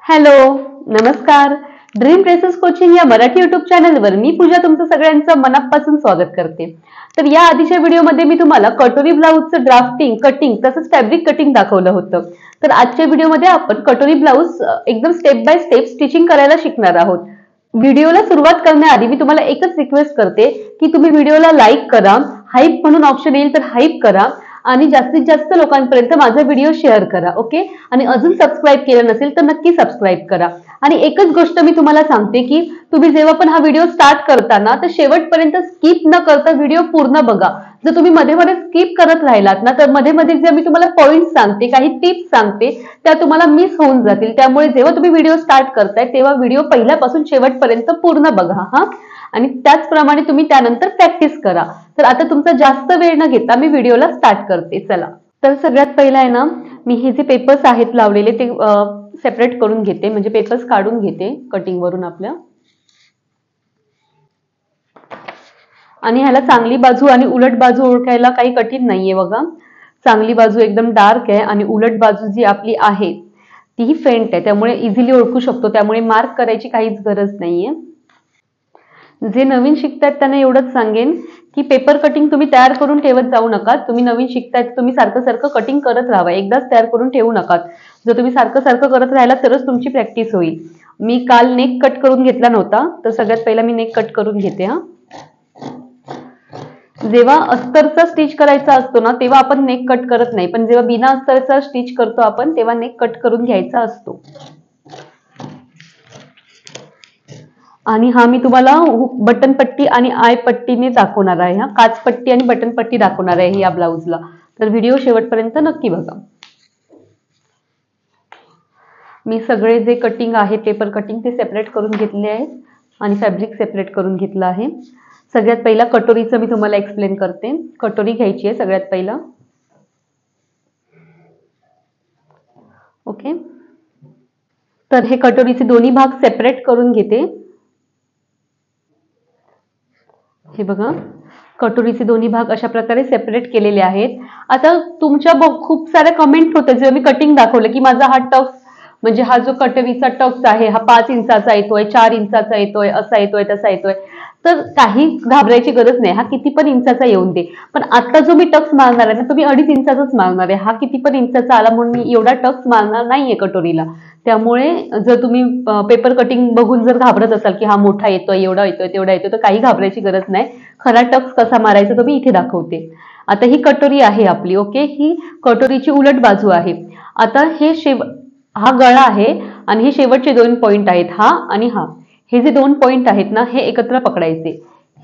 Hello, नमस्कार. Dream dresses coaching या Marathi YouTube चॅनलवर मी पूजा तुमचं सगळ्यांचं मनापासून स्वागत करते. तर या आधीच्या व्हिडिओमध्ये मी तुम्हाला कटोरी ब्लाऊजचं ड्राफ्टिंग, कटिंग तसंच फॅब्रिक कटिंग दाखवलं होतं. तर आजच्या व्हिडिओमध्ये आपण कटोरी ब्लाऊज एकदम स्टेप बाय स्टेप स्टिचिंग करायला शिकणार आहोत. व्हिडिओला सुरुवात करण्याआधी मी तुम्हाला एकच रिक्वेस्ट करते की तुम्ही व्हिडिओला लाईक करा, हाईप म्हणून ऑप्शन येईल तर हाईप करा आणि जास्तीत जास्त लोकांपर्यंत माझा व्हिडिओ शेअर करा. ओके. आणि अजून सबस्क्राईब केलं नसेल तर नक्की सबस्क्राईब करा. आणि एकच गोष्ट मी तुम्हाला सांगते की तुम्ही जेव्हा पण हा व्हिडिओ स्टार्ट करताना तर शेवटपर्यंत स्किप न करता व्हिडिओ पूर्ण बघा. जर तुम्ही मध्ये मध्ये स्किप करत राहिलात ना तर मध्ये मध्ये जे मी तुम्हाला पॉइंट सांगते, काही टिप्स सांगते त्या तुम्हाला मिस होऊन जातील. त्यामुळे जेव्हा तुम्ही व्हिडिओ स्टार्ट करताय तेव्हा व्हिडिओ पहिल्यापासून शेवटपर्यंत पूर्ण बघा हा. आणि त्याचप्रमाणे तुम्ही त्यानंतर प्रॅक्टिस करा. तर आता तुमचा जास्त वेळ न घेता मी व्हिडिओला स्टार्ट करते. चला. तर सगळ्यात पहिला आहे ना, मी हे जे पेपर्स आहेत लावलेले ते सेपरेट करून घेते, म्हणजे पेपर्स काढून घेते कटिंग वरून आपल्या. आणि ह्याला चांगली बाजू आणि उलट बाजू ओळखायला काही कठीण नाहीये बघा. चांगली बाजू एकदम डार्क आहे आणि उलट बाजू जी आपली आहे तीही फेंट आहे, त्यामुळे इझिली ओळखू शकतो. त्यामुळे मार्क करायची काहीच गरज नाहीये. जे नवीन शिकतायत त्यांना एवढंच सांगेन की पेपर कटिंग तुम्ही तयार करून ठेवत जाऊ नका. तुम्ही नवीन शिकतायत तुम्ही सारखं सारखं कटिंग करत राहा, एकदाच तयार करून ठेवू नका. जर तुम्ही सारखं सारखं करत राहिला तरच तुमची प्रॅक्टिस होईल. मी काल नेक कट करून घेतला नव्हता, तर सगळ्यात पहिला मी नेक कट करून घेते हा. जेव्हा अस्तरचा स्टिच करायचा असतो ना तेव्हा आपण नेक कट करत नाही, पण जेव्हा बिना अस्तरचा स्टिच करतो आपण तेव्हा नेक कट करून घ्यायचा असतो. आणि हा मी तुम्हाला बटन पट्टी आणि आय पट्टीने दाखवणार आहे. हा काच पट्टी आणि बटन पट्टी दाखवणार आहे या ब्लाऊजला. तर व्हिडिओ शेवटपर्यंत नक्की बघा. मी सगळे जे कटिंग आहे पेपर कटिंग ते सेपरेट करून घेतले आहेत आणि फॅब्रिक सेपरेट करून घेतलं आहे. सगळ्यात पहिला कटोरीचं मी तुम्हाला एक्सप्लेन करते. कटोरी घ्यायची आहे सगळ्यात पहिला. ओके. तर हे कटोरीचे दोन्ही भाग सेपरेट करून घेते. हे बघा, कटोरीचे दोन्ही भाग अशा प्रकारे सेपरेट केलेले आहेत. आता तुमच्या खूप साऱ्या कमेंट होत्या जेव्हा मी कटिंग दाखवलं की माझा हा टक्स, म्हणजे हा जो कटोरीचा टक्स आहे हा 5 इंचाचा येतोय, 4 इंचाचा येतोय, असा येतोय, तसा येतोय. तर काही घाबरायची गरज नाही. हा किती पण इंचाचा येऊन दे. पण आता जो मी टक्स मारणार आहे ना तो मी 2.5 इंचाचाच मारणार आहे. हा किती पण इंचाचा आला म्हणून मी एवढा टक्स मारणार नाहीये कटोरीला. त्यामुळे जर तुम्ही पेपर कटिंग बघून जर घाबरत असाल की हा मोठा येतोय, एवढा येतोय, तेवढा येतोय, तर काही घाबरायची गरज नाही. खरा टक्स कसा मारायचा तो मी इथे दाखवते. आता ही कटोरी आहे आपली. ओके. ही कटोरीची उलट बाजू आहे. आता हा गळा आहे आणि हे शेवटचे 2 पॉइंट आहेत, हा आणि हा. हे जे 2 पॉइंट आहेत ना हे एकत्र पकडायचे.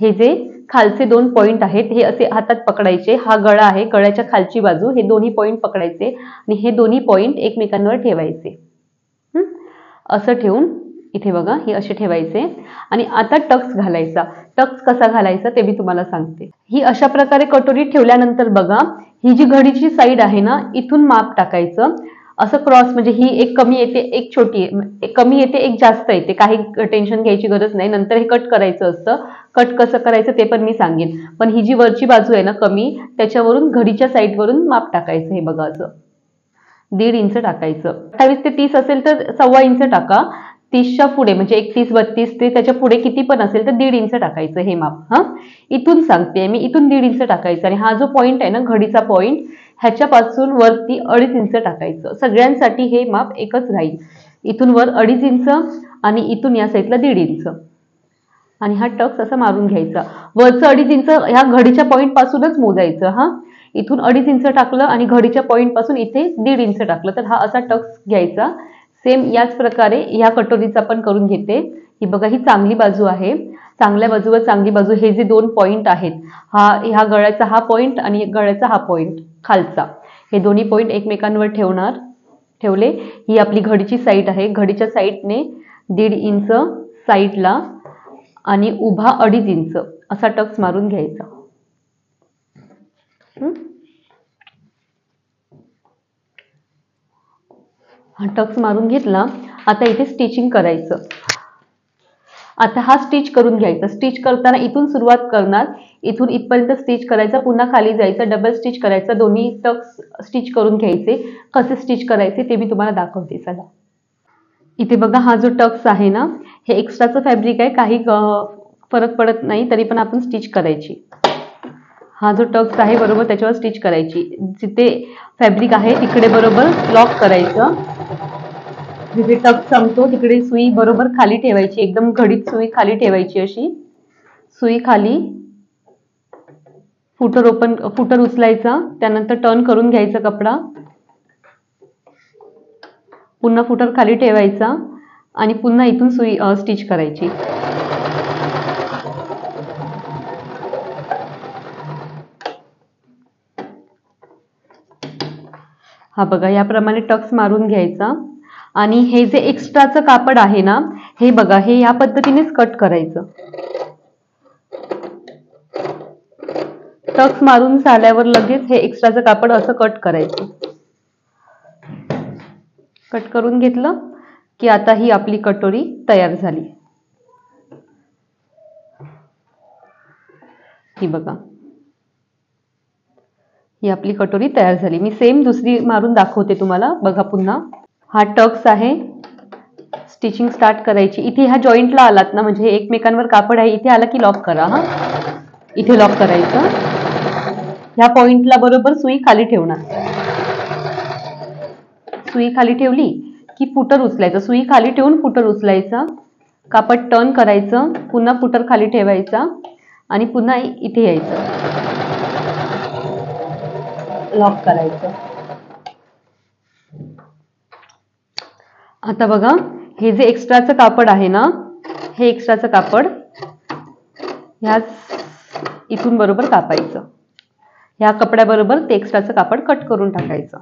हे जे खालचे 2 पॉइंट आहेत हे असे हातात पकडायचे. हा गळा आहे, गळ्याच्या खालची बाजू, हे दोन्ही पॉइंट पकडायचे आणि हे दोन्ही पॉइंट एकमेकांवर ठेवायचे. असं ठेवून इथे बघा हे असे ठेवायचे. आणि आता टक्स घालायचा. टक्स कसा घालायचा ते मी तुम्हाला सांगते. ही अशा प्रकारे कटोरी ठेवल्यानंतर बघा, ही जी घडीची साईड आहे ना इथून माप टाकायचं. असं क्रॉस, म्हणजे ही एक कमी येते, एक छोटी एक कमी येते, एक जास्त येते. काही टेन्शन घ्यायची गरज नाही. नंतर हे कट करायचं असतं. कट कसं करायचं ते पण मी सांगेन. पण ही जी वरची बाजू आहे ना कमी, त्याच्यावरून घडीच्या साईडवरून माप टाकायचं. हे बघा असं 1.5 इंच टाकायचं. 28 ते 30 असेल तर 1.25 इंच टाका. 30च्या पुढे म्हणजे 31, 32 ते त्याच्या पुढे किती पण असेल तर 1.5 इंच टाकायचं हे माप. हा इथून सांगते मी, इथून 1.5 इंच टाकायचं. आणि हा जो पॉइंट आहे ना घडीचा पॉइंट, ह्याच्यापासून वरती 2.5 इंच टाकायचं. सगळ्यांसाठी हे माप एकच राहील. इथून वर 2.5 इंच आणि इथून या साईडला 1.5 इंच. आणि हा टक्स असा मारून घ्यायचा. वरचं 2.5 इंच ह्या घडीच्या पॉइंट पासूनच मोजायचं. हा इथून 2.5 इंच टाकलं आणि घडीच्या पॉइंट पासून इथे 1.5 इंच टाकलं तर हा असा टक्स घ्यायचा. सेम याच प्रकारे ह्या कटोरीचा पण करून घेते. ही बघा, ही चांगली बाजू आहे. चांगल्या बाजूवर चांगली बाजू, हे जे 2 पॉइंट आहेत, ह्या गळ्याचा हा पॉइंट आणि गळ्याचा हा पॉइंट खालचा, हे दोन्ही पॉइंट एकमेकांवर ठेवले. ही आपली घडीची साईड आहे. घडीच्या साईडने 1.5 इंच साईडला आणि उभा 2.5 इंच असा टक्स मारून घ्यायचा. हा टक्स मारून घेतला. आता इथे स्टिचिंग करायचं. आता हा स्टिच करून घ्यायचा. स्टिच करताना इथून सुरुवात करणार, इथून इथपर्यंत स्टिच करायचा, पुन्हा खाली जायचं, डबल स्टिच करायचं, दोन्ही टक्स स्टिच करून घ्यायचे. कसे स्टिच करायचे ते मी तुम्हाला दाखवते. चला. इथे बघा हा जो टक्स आहे ना, हे एक्स्ट्राचं फॅब्रिक आहे, काही फरक पडत नाही, तरी पण आपण स्टिच करायची. हा जो टक्स आहे बरोबर त्याच्यावर स्टिच करायची. जिथे फॅब्रिक आहे तिकडे बरोबर लॉक करायचं. जिथे टक्स संपतो तिकडे सुई बरोबर खाली ठेवायची, एकदम घडीत सुई खाली ठेवायची. अशी सुई खाली, फुटर उचलायचा, त्यानंतर टर्न करून घ्यायचा कपडा, पुन्हा फुटर खाली ठेवायचा आणि पुन्हा इथून सुई स्टिच करायची. हा बघा, याप्रमाणे टक्स मारून घ्यायचा. आणि हे जे एक्स्ट्राचं कापड आहे ना, हे बघा, हे या पद्धतीनेच कट करायचं. टक्स मारून झाल्यावर लगेच हे एक्स्ट्राचं कापड असं कट करायचं. कट करून घेतलं की आता ही आपली कटोरी तयार झाली. ही बघा, ही आपली कटोरी तयार झाली. मी सेम दुसरी मारून दाखवते तुम्हाला. बघा पुन्हा, हा टक्स आहे, स्टिचिंग स्टार्ट करायची. इथे ह्या जॉईंटला आलात ना, म्हणजे एकमेकांवर कापड आहे, इथे आला की लॉक करा. हा, इथे लॉक करायचं. ह्या पॉइंटला बरोबर सुई खाली ठेवणार. सुई खाली ठेवली की फुटर उचलायचं. सुई खाली ठेवून फुटर उचलायचा, कापड टर्न करायचं, पुन्हा फुटर खाली ठेवायचा आणि पुन्हा इथे यायचं, लॉक करायचं. आता बघा, हे जे एक्स्ट्राचं कापड आहे ना, हे एक्स्ट्राचं कापड ह्याच इथून बरोबर कापायचं. ह्या कपड्याबरोबर ते एक्स्ट्राचं कापड कट करून टाकायचं.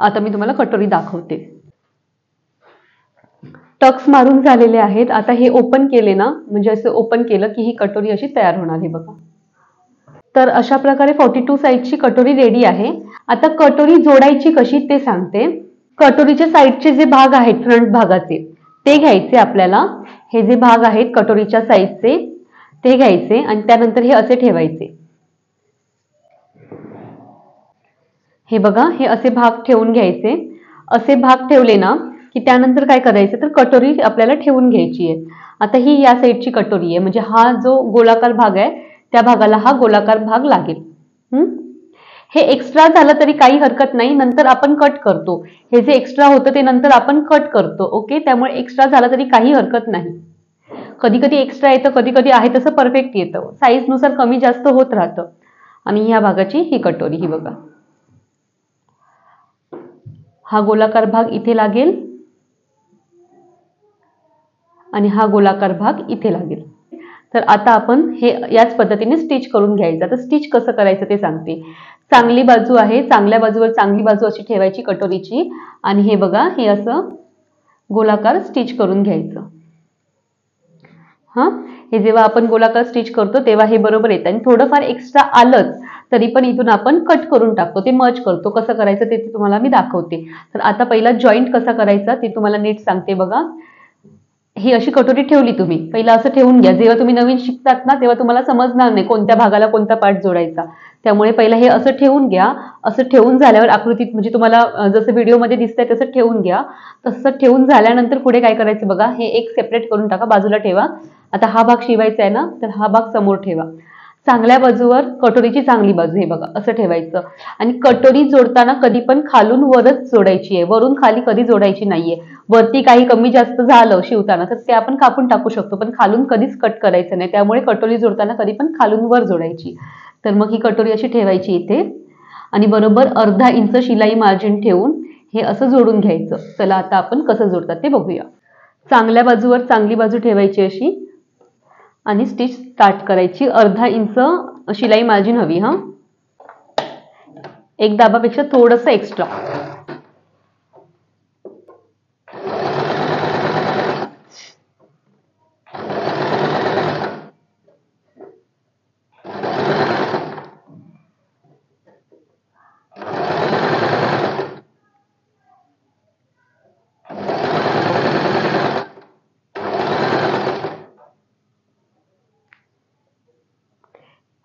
आता मी तुम्हाला कटोरी दाखवते. टक्स मारून झालेले आहेत. आता हे ओपन केले ना, म्हणजे असं ओपन केलं की ही कटोरी अशी तयार होणार आहे. बघा, तर अशा प्रकारे 42 साईजची कटोरी रेडी आहे. आता कटोरी जोडायची कशी ते सांगते. कटोरीच्या साईडचे जे भाग आहेत, फ्रंट भागाचे, ते घ्यायचे आपल्याला. हे जे भाग आहेत कटोरीच्या साईडचे ते घ्यायचे आणि त्यानंतर हे असे ठेवायचे. हे बघा, हे असे भाग ठेवून घ्यायचे. असे भाग ठेवले ना की त्यानंतर काय करायचं, तर कटोरी आपल्याला ठेवून घ्यायची आहे. आता ही या साईडची कटोरी आहे, म्हणजे हा जो गोलाकार भाग आहे त्या भागाला हा गोलाकार भाग लागेल. हे एक्स्ट्रा झालं तरी काही हरकत नाही, नंतर आपण कट करतो. हे जे एक्स्ट्रा होतं ते नंतर आपण कट करतो. ओके, त्यामुळे एक्स्ट्रा झालं तरी काही हरकत नाही. कधी कधी एक्स्ट्रा येतं, कधी कधी आहे तसं परफेक्ट येतं. साईजनुसार कमी जास्त होत राहतं. आणि ह्या भागाची ही कटोरी, ही बघा, हा गोलाकार भाग इथे लागेल आणि हा गोलाकार भाग इथे लागेल. तर आता आपण हे याच पद्धतीने स्टिच करून घ्यायचं. तर स्टिच कसं करायचं ते सांगते. चांगली बाजू आहे, चांगल्या बाजूवर चांगली बाजू अशी ठेवायची कटोरीची आणि हे बघा, हे असं गोलाकार स्टिच करून घ्यायचं. हा, हे जेव्हा आपण गोलाकार स्टिच करतो तेव्हा हे बरोबर येतं. आणि थोडंफार एक्स्ट्रा आलंच तरी पण इथून आपण कट करून टाकतो, ते मर्ज करतो. कसं करायचं ते तुम्हाला मी दाखवते. तर आता पहिला जॉईंट कसा करायचा ते तुम्हाला नीट सांगते. बघा, ही अशी कटोरी ठेवली तुम्ही, पहिला असं ठेवून घ्या. जेव्हा तुम्ही नवीन शिकतात ना तेव्हा तुम्हाला समजणार नाही कोणत्या भागाला कोणता पार्ट जोडायचा. त्यामुळे पहिला हे असं ठेवून घ्या. असं ठेवून झाल्यावर आकृतीत, म्हणजे तुम्हाला जसं व्हिडिओमध्ये दिसतंय तसं ठेवून घ्या. तसं ठेवून झाल्यानंतर पुढे काय करायचं बघा, हे एक सेपरेट करून टाका, बाजूला ठेवा. आता हा भाग शिवायचा आहे ना, तर हा भाग समोर ठेवा. चांगल्या बाजूवर कटोरीची चांगली बाजू, हे बघा असं ठेवायचं. आणि कटोरी जोडताना कधी पण खालून वरच जोडायची आहे, वरून खाली कधी जोडायची नाहीये. वरती काही कमी जास्त झालं शिवताना तर ते आपण कापून टाकू शकतो, पण खालून कधीच कट करायचं नाही. त्यामुळे कटोरी जोडताना कधी पण खालून वर जोडायची. तर मग ही कटोरी अशी ठेवायची इथे आणि बरोबर अर्धा इंच शिलाई मार्जिन ठेवून हे असं जोडून घ्यायचं. चला आता आपण कसं जोडतात ते बघूया. चांगल्या बाजूवर चांगली बाजू ठेवायची अशी आणि स्टिच स्टार्ट करायची. अर्धा इंच शिलाई मार्जिन हवी. हा, एक दाबापेक्षा थोडंसं एक्स्ट्रा.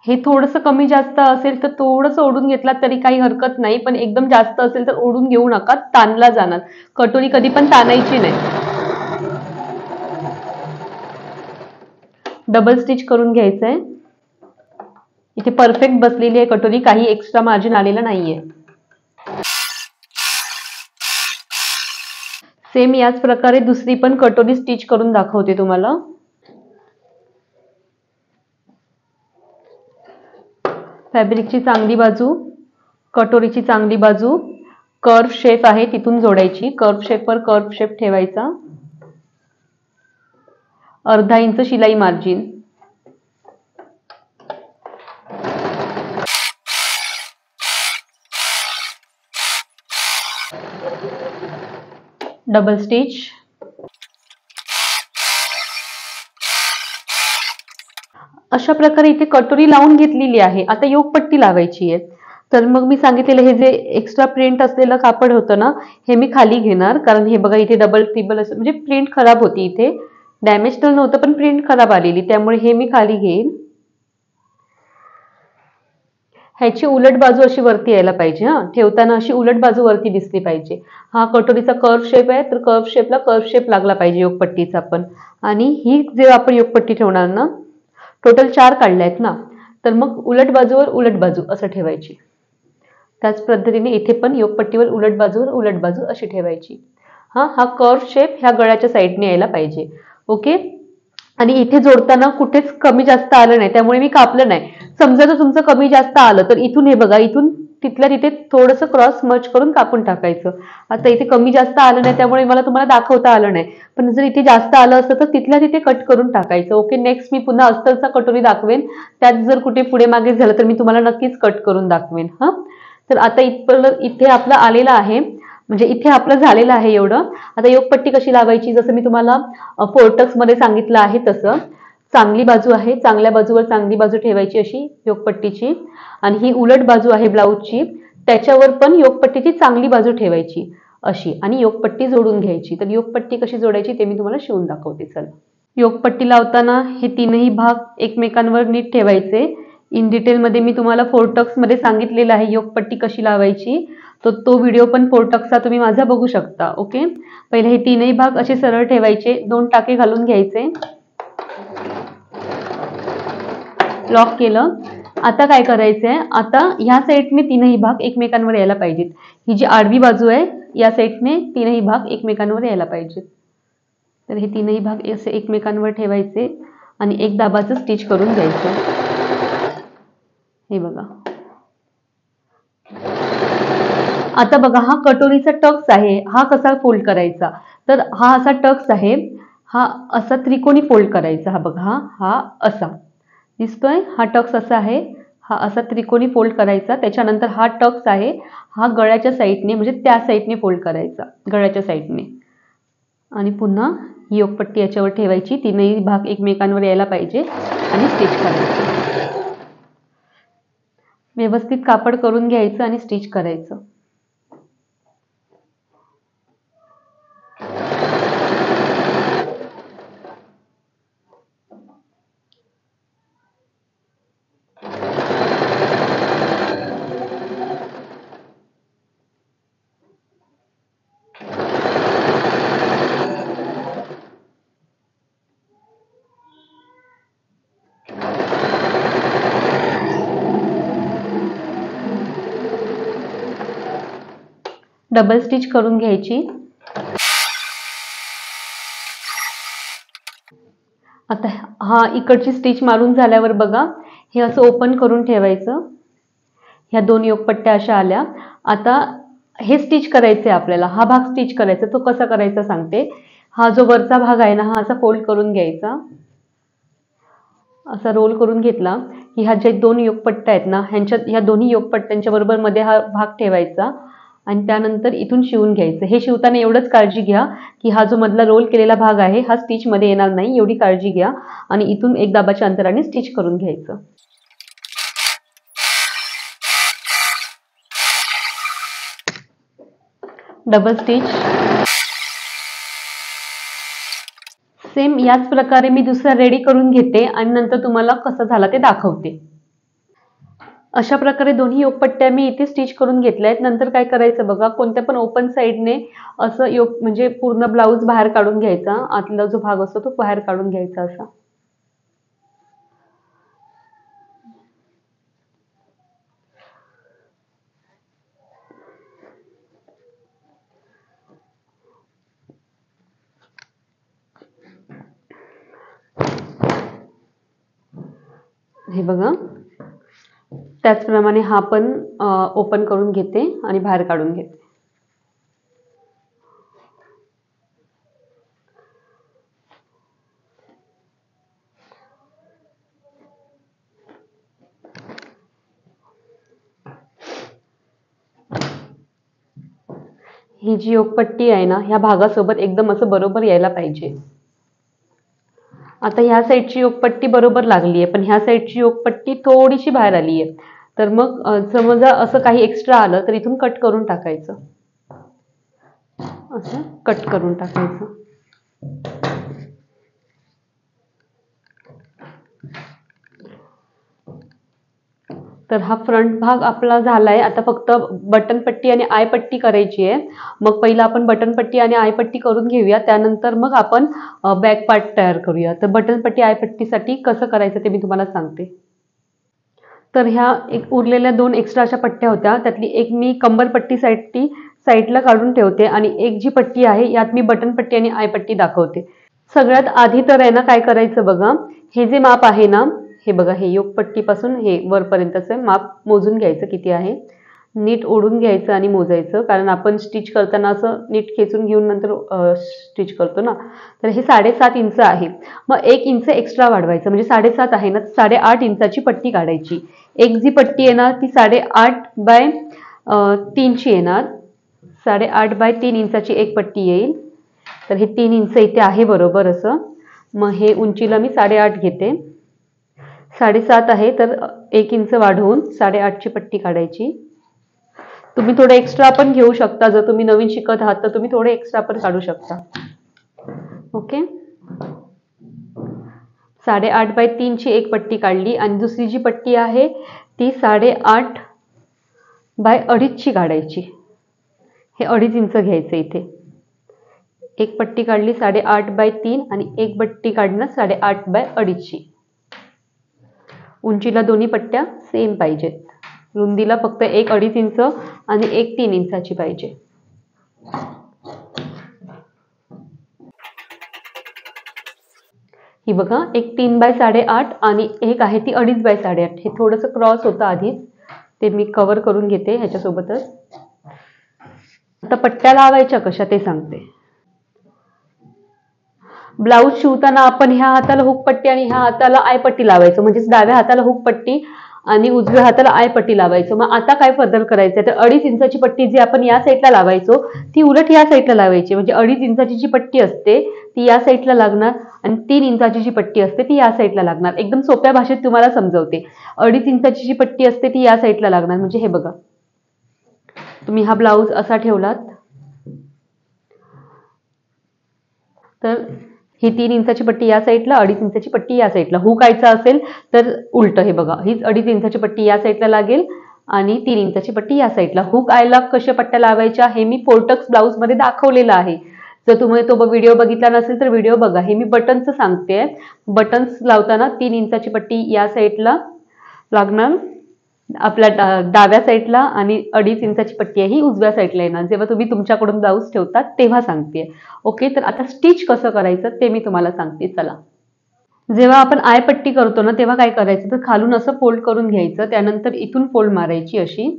हे थोडंसं कमी जास्त असेल तर थोडंसं ओढून घेतलात तरी काही हरकत नाही, पण एकदम जास्त असेल तर ओढून घेऊ नका, ताणला जाणार. कटोरी कधी पण ताणायची नाही. डबल स्टिच करून घ्यायचंय. इथे परफेक्ट बसलेली आहे कटोरी, काही एक्स्ट्रा मार्जिन आलेलं नाहीये. सेम याच प्रकारे दुसरी पण कटोरी स्टिच करून दाखवते तुम्हाला. फॅब्रिकची चांगली बाजू, कटोरीची चांगली बाजू, कर्व शेप आहे तिथून जोडायची. कर्व शेपवर कर्व शेप ठेवायचा. अर्धा इंच शिलाई मार्जिन. Double stitch. अशा प्रकारे इथे कटोरी लावून घेतलेली आहे. आता योगपट्टी लावायची आहे. तर मग मी सांगितलेलं हे जे एक्स्ट्रा प्रिंट असलेलं कापड होतं ना, हे मी खाली घेणार. कारण हे बघा इथे डबल ट्रिबल असं म्हणजे प्रिंट खराब होती, इथे डॅमेज तर नव्हतं पण प्रिंट खराब आलेली, त्यामुळे हे मी खाली घेईन. ह्याची उलट बाजू अशी वरती यायला पाहिजे. ठेवताना अशी उलट बाजू वरती दिसली पाहिजे. हा कटोरीचा कर्व शेप आहे, तर कर्व शेपला कर्व शेप लागला पाहिजे योगपट्टीचा पण. आणि ही जे आपण योगपट्टी ठेवणार ना, टोटल 4 काढल्या आहेत ना, तर मग उलट बाजूवर उलट बाजू असं ठेवायची. त्याच पद्धतीने इथे पण योगपट्टीवर उलट बाजूवर उलट बाजू अशी ठेवायची. हा कर्व शेप ह्या गळ्याच्या साईडने यायला पाहिजे. ओके. आणि इथे जोडताना कुठेच कमी जास्त आलं नाही, त्यामुळे मी कापलं नाही. समजा जर तुमचं कमी जास्त आलं तर इथून हे बघा, इथून तिथल्या तिथे थोडंसं क्रॉस मर्ज करून कापून टाकायचं. आता इथे कमी जास्त आलं नाही त्यामुळे मला तुम्हाला दाखवता आलं नाही, पण जर इथे जास्त आलं असतं तर तिथल्या तिथे कट करून टाकायचं. ओके. नेक्स्ट मी पुन्हा अस्तरचा कटोरी दाखवेन, त्यात जर कुठे पुढे मागे झालं तर मी तुम्हाला नक्कीच कट करून दाखवेन. तर आता इथे आपलं आलेलं आहे, म्हणजे इथे आपलं झालेलं आहे एवढं. आता योगपट्टी कशी लावायची, जसं मी तुम्हाला फोर्टक्स मध्ये सांगितलं आहे तसं. चांगली बाजू आहे, चांगल्या बाजूवर चांगली बाजू ठेवायची अशी योगपट्टीची. आणि ही उलट बाजू आहे ब्लाऊजची, त्याच्यावर पण योगपट्टीची चांगली बाजू ठेवायची अशी, आणि योगपट्टी जोडून घ्यायची. तर योगपट्टी कशी जोडायची ते मी तुम्हाला शिवून दाखवते. चला. योगपट्टी लावताना हे तीनही भाग एकमेकांवर नीट ठेवायचे. इन डिटेलमध्ये मी तुम्हाला फोर्टक्स मध्ये सांगितलेलं आहे योगपट्टी कशी लावायची. तो व्हिडिओ पण फोर्टक्सचा तुम्ही माझा बघू शकता. ओके. पहिले हे तीनही भाग असे सरळ ठेवायचे, 2 टाके घालून घ्यायचे. लॉक केलं. आता काय करायचंय, आता ह्या साईडने तीनही भाग एकमेकांवर यायला पाहिजेत. ही जी आडवी बाजू आहे या साईडने तीनही भाग एकमेकांवर यायला पाहिजेत. तर हे तीनही भाग असे एकमेकांवर ठेवायचे आणि एक दाबाचं स्टिच करून घ्यायचं. हे बघा. आता बघा, हा कटोरीचा टक्स आहे. हा कसा फोल्ड करायचा, तर हा असा टक्स आहे, हा असा त्रिकोणी फोल्ड करायचा. हा बघा, हा असा दिसतोय, हा टक्स असा आहे, हा असा त्रिकोणी फोल्ड करायचा. त्याच्यानंतर हा टक्स आहे, हा गळ्याच्या साईडने म्हणजे त्या साईडने फोल्ड करायचा, गळ्याच्या साईडने. आणि पुन्हा ही योगपट्टी याच्यावर ठेवायची, तीनही भाग एकमेकांवर यायला पाहिजे आणि स्टिच करायचं. व्यवस्थित कापड करून घ्यायचं आणि स्टिच करायचं. डबल स्टिच करून घ्यायची. आता हा इकडची स्टिच मारून झाल्यावर बघा, हे असं ओपन करून ठेवायचं. ह्या 2 योगपट्ट्या अशा आल्या. आता हे स्टिच करायचे आपल्याला, हा भाग स्टिच करायचा. तो कसा करायचा सांगते. हा जो वरचा भाग आहे ना, हा असा फोल्ड करून घ्यायचा, असा रोल करून घेतला की ह्या ज्या 2 योगपट्ट्या आहेत ना, ह्या दोन्ही योगपट्ट्यांच्या बरोबर मध्ये हा भाग ठेवायचा आणि त्यानंतर इथून शिवून घ्यायचं. हे शिवताना एवढंच काळजी घ्या की हा जो मधला रोल केलेला भाग आहे हा स्टिच मध्ये येणार नाही, एवढी काळजी घ्या. आणि इथून एक दाबाच्या अंतराने स्टिच करून घ्यायचं. Double stitch. सेम याच प्रकारे मी दुसरा रेडी करून घेते आणि नंतर तुम्हाला कसं झाला ते दाखवते. अशा प्रकारे दोन्ही योगपट्ट्या मी इथे स्टिच करून घेतल्या आहेत. नंतर काय करायचं बघा, कोणत्या पण ओपन साईडने असं योग म्हणजे पूर्ण ब्लाऊज बाहेर काढून घ्यायचा, आतला जो भाग असतो तो बाहेर काढून घ्यायचा असा. हे बघा, त्याचप्रमाणे हा पण ओपन करून घेते आणि बाहेर काढून घेते. ही जी योगपट्टी आहे ना, ह्या भागासोबत एकदम असं बरोबर यायला पाहिजे. आता ह्या साईडची योगपट्टी बरोबर लागली आहे, पण ह्या साईडची योगपट्टी थोडीशी बाहेर आली आहे. तर मग समजा असं काही एक्स्ट्रा आलं तर इथून कट करून टाकायचं, असं कट करून टाकायचं. तर हा फ्रंट भाग आपला झालाय. आता फक्त बटन पट्टी आणि आय पट्टी करायची आहे. मग पहिला आपण बटन पट्टी आणि आय पट्टी करून घेऊया, त्यानंतर मग आपण बॅक पार्ट तयार करूया. तर बटन पट्टी आय पट्टीसाठी कसं करायचं ते मी तुम्हाला सांगते. तर ह्या एक उरलेल्या 2 एक्स्ट्रा अशा पट्ट्या होत्या, त्यातली एक मी कंबर पट्टीसाठी साईडला काढून ठेवते आणि एक जी पट्टी आहे यात मी बटन पट्टी आणि आय पट्टी दाखवते. सगळ्यात आधी तर आहे ना काय करायचं बघा, हे जे माप आहे ना, हे बघा, हे योगपट्टीपासून हे वरपर्यंतचं माप मोजून घ्यायचं किती आहे. नीट ओढून घ्यायचं आणि मोजायचं, कारण आपण स्टिच करताना असं नीट खेचून घेऊन नंतर स्टिच करतो ना. तर हे 7.5 इंच आहे. मग 1 इंच एक्स्ट्रा वाढवायचं, म्हणजे 7.5 आहे ना, 8.5 इंचाची पट्टी काढायची. एक जी पट्टी येणार ती 8.5/3 ची येणार. 8.5/3 इंचाची एक पट्टी येईल. तर हे 3 इंच इथे आहे बरोबर असं. मग हे उंचीला मी 8.5 घेते. 7.5 आहे तर 1 इंच वाढवून 8.5 ची पट्टी काढायची. तुम्ही थोडे एक्स्ट्रा पण घेऊ शकता, जर तुम्ही नवीन शिकत आहात तर तुम्ही थोडे एक्स्ट्रा पण काढू शकता. ओके, 8.5/3 ची एक पट्टी काढली आणि दुसरी जी पट्टी आहे ती 8.5/2.5 ची काढायची. हे 2.5 इंच घ्यायचं इथे. एक पट्टी काढली 8.5/3 आणि एक पट्टी काढणार 8.5/2.5 ची. उंचीला दोन्ही पट्ट्या सेम पाहिजेत. रुंदीला फक्त एक 2.5 इंच आणि एक 3 इंचाची पाहिजे. ही बघा, एक 3/8.5 आणि एक आहे ती 2.5/8.5. हे थोडंसं क्रॉस होतं आधीच, ते मी कव्हर करून घेते ह्याच्यासोबतच. आता पट्ट्या लावायच्या कशा ते सांगते. ब्लाऊज शिवताना आपण ह्या हाताला हुक पट्टी आणि ह्या हाताला आय पट्टी लावायचं, म्हणजे डाव्या हाताला हुक पट्टी आणि उजव्या हाताला आय पट्टी लावायचं. मग आता काय बदल करायचं, तर 2.5 इंचाची पट्टी जी आपण या साईडला लावायचो ती उलट या साईडला लावायची. म्हणजे 2.5 इंचाची जी पट्टी असते ती या साईडला लागणार आणि 3 इंचाची जी पट्टी असते ती या साईडला लागणार. एकदम सोप्या भाषेत तुम्हाला समजवते. 2.5 इंचाची जी पट्टी असते ती या साईडला लागणार. म्हणजे हे बघा, तुम्ही हा ब्लाऊज असा ठेवलात तर ही 3 इंचाची पट्टी या साईडला, 2.5 इंचाची पट्टी या साईडला. हुकायचं असेल तर उलट, हे बघा, हीच 2.5 इंचाची पट्टी या साईडला लागेल आणि 3 इंचाची पट्टी या साईडला. हुक आयला कशा पट्ट्या लावायच्या हे मी फोर्टक्स ब्लाऊज मध्ये दाखवलेलं आहे. जर तुम्ही तो व्हिडिओ बघितला नसेल तर व्हिडिओ बघा. हे मी बटनचं सांगते. बटन्स लावताना 3 इंचाची पट्टी या साईडला लागणार आपल्या डाव्या साईडला आणि 2.5 इंचाची पट्टी ही उजव्या साईडला येणार. जेव्हा तुम्ही तुमच्याकडून ब्लाऊज ठेवतात तेव्हा सांगते. ओके, तर आता स्टिच कसं करायचं ते मी तुम्हाला सांगते. चला, जेव्हा आपण आय पट्टी करतो ना तेव्हा काय करायचं, तर खालून असं फोल्ड करून घ्यायचं, त्यानंतर इथून फोल्ड मारायची अशी.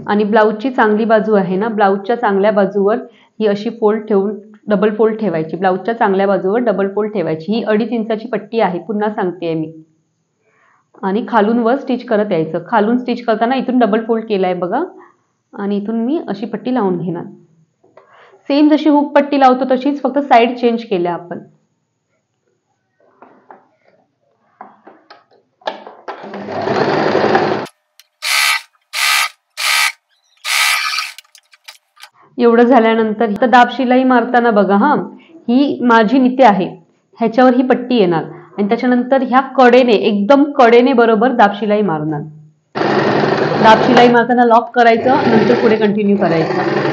आणि ब्लाऊजची चांगली बाजू आहे ना, ब्लाऊजच्या चांगल्या बाजूवर ही अशी फोल्ड ठेवून डबल फोल्ड ठेवायची. ब्लाऊजच्या चांगल्या बाजूवर डबल फोल्ड ठेवायची. ही 2.5 इंचाची पट्टी आहे, पुन्हा सांगते मी. आणि खालून वर स्टिच करत यायचं. खालून स्टिच करताना इथून डबल फोल्ड केलाय बघा आणि इथून मी अशी पट्टी लावून घेणार. सेम जशी हुक पट्टी लावतो तशीच, फक्त साईड चेंज केल्या आपण. एवढं झाल्यानंतर इथं दाब शिलाई मारताना बघा, हा, ही माझी निते आहे, ह्याच्यावर ही पट्टी येणार आणि त्याच्यानंतर ह्या कडेने, एकदम कडेने बरोबर दाब शिलाई मारणार. दाब शिलाई मारताना लॉक करायचं, नंतर पुढे कंटिन्यू करायचं.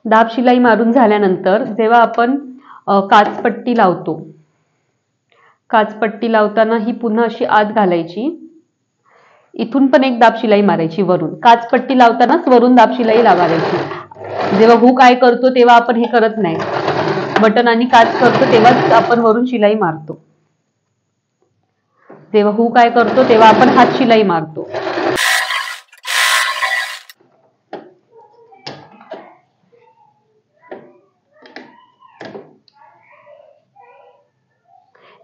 दाब शिलाई मारून झाल्यानंतर जेव्हा आपण काचपट्टी लावतो, काचपट्टी लावताना ही पुन्हा अशी आत घालायची. इथून पण एक दाब शिलाई मारायची वरून. काचपट्टी लावतानाच वरून दाब शिलाई लावायची. जेव्हा हुक आय करतो तेव्हा आपण हे करत नाही. बटन आणि काच करतो तेव्हाच आपण वरून शिलाई मारतो. जेव्हा हुक आय करतो तेव्हा आपण हात शिलाई मारतो.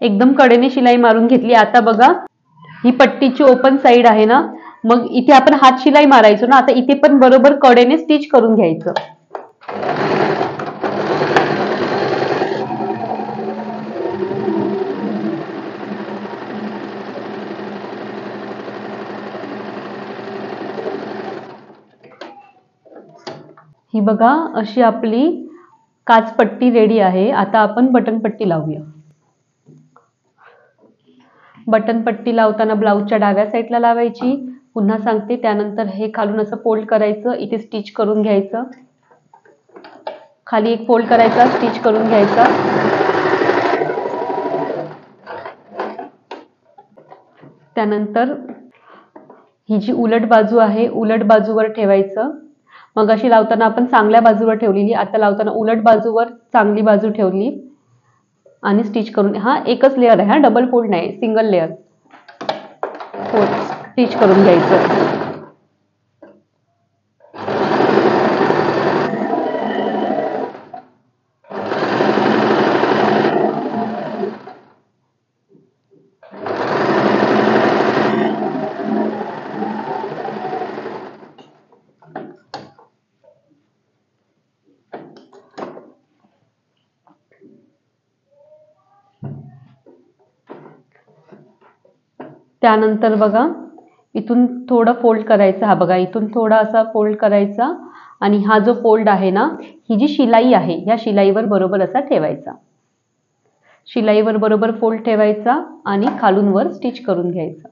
एकदम कडेने शिलाई मारून घेतली. आता बघा ही पट्टीची ओपन साईड आहे ना, मग इथे आपण हात शिलाई मारायचो ना, आता इथे पण बरोबर कडेने स्टिच करून घ्यायचं. ही बघा अशी आपली काचपट्टी रेडी आहे. आता आपण बटन पट्टी लावूया. बटन पट्टी लावताना ब्लाऊजच्या डाव्या साईडला लावायची. पुन्हा सांगते, त्यानंतर हे खालून असं फोल्ड करायचं, इथे स्टिच करून घ्यायचं. खाली एक फोल्ड करायचा, स्टिच करून घ्यायचा. त्यानंतर ही जी उलट बाजू आहे, उलट बाजूवर ठेवायचं. मग अशी लावताना आपण चांगल्या बाजूवर ठेवलेली, आता लावताना उलट बाजूवर चांगली बाजू ठेवली आणि स्टिच करून. हा एकच लेअर आहे, हा डबल फोल्ड नाही, सिंगल लेअर. स्टिच करून घ्यायचं. त्यानंतर बघा इथून थोडं फोल्ड करायचं. हा बघा इथून थोडा असा फोल्ड करायचा आणि हा जो फोल्ड आहे ना, ही जी शिलाई आहे या शिलाईवर बरोबर असा ठेवायचा. शिलाईवर बरोबर फोल्ड ठेवायचा आणि खालून वर स्टिच करून घ्यायचा.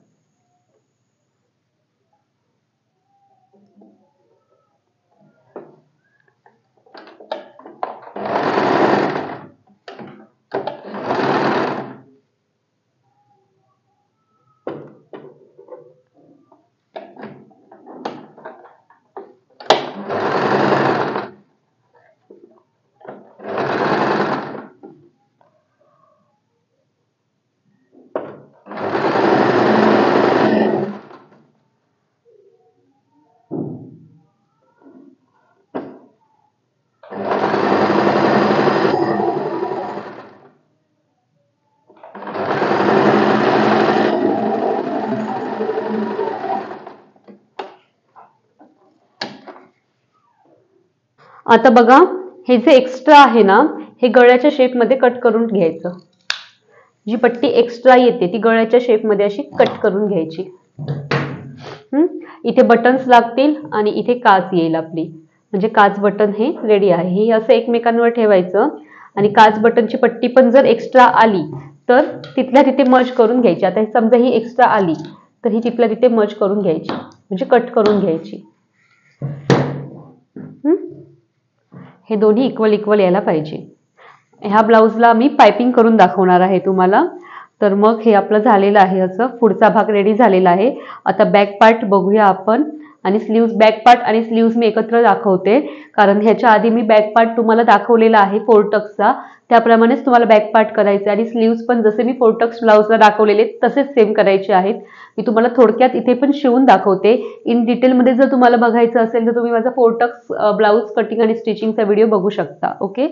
आता बघा हे जे एक्स्ट्रा आहे ना, हे गळ्याच्या शेपमध्ये कट करून घ्यायचं. जी पट्टी एक्स्ट्रा येते ती गळ्याच्या शेपमध्ये अशी कट करून घ्यायची. इथे बटन्स लागतील आणि इथे काच येईल आपली, म्हणजे काच बटन हे रेडी आहे. हे असं एकमेकांवर ठेवायचं आणि काच बटनची पट्टी पण जर एक्स्ट्रा आली तर तिथल्या तिथे मर्ज करून घ्यायची. आता समजा ही एक्स्ट्रा आली तर ही तिथल्या तिथे मर्ज करून घ्यायची, म्हणजे कट करून घ्यायची. हे दोन्ही इक्वल इक्वल यायला पाहिजे. ह्या ब्लाऊजला मी पायपिंग करून दाखवणार आहे तुम्हाला. तर मग हे आपलं झालेलं आहे, असं पुढचा भाग रेडी झालेला आहे. आता बॅक पार्ट बघूया आपण. आणि स्लीव्ज, बॅक पार्ट आणि स्लीव्ज मी एकत्र दाखवते, कारण ह्याच्या आधी मी बॅक पार्ट तुम्हाला दाखवलेला आहे फोरटक्सचा, त्याप्रमाणेच तुम्हाला बॅक पार्ट करायचे. आणि स्लीव्ज पण जसे मी फोरटक्स ब्लाऊजला दाखवलेले तसेच सेम करायचे आहेत. मी तुम्हाला थोडक्यात इथे पण शिवून दाखवते. इन डिटेलमध्ये जर तुम्हाला बघायचं असेल तर तुम्ही माझा फोरटक्स ब्लाऊज कटिंग आणि स्टिचिंगचा व्हिडिओ बघू शकता. ओके,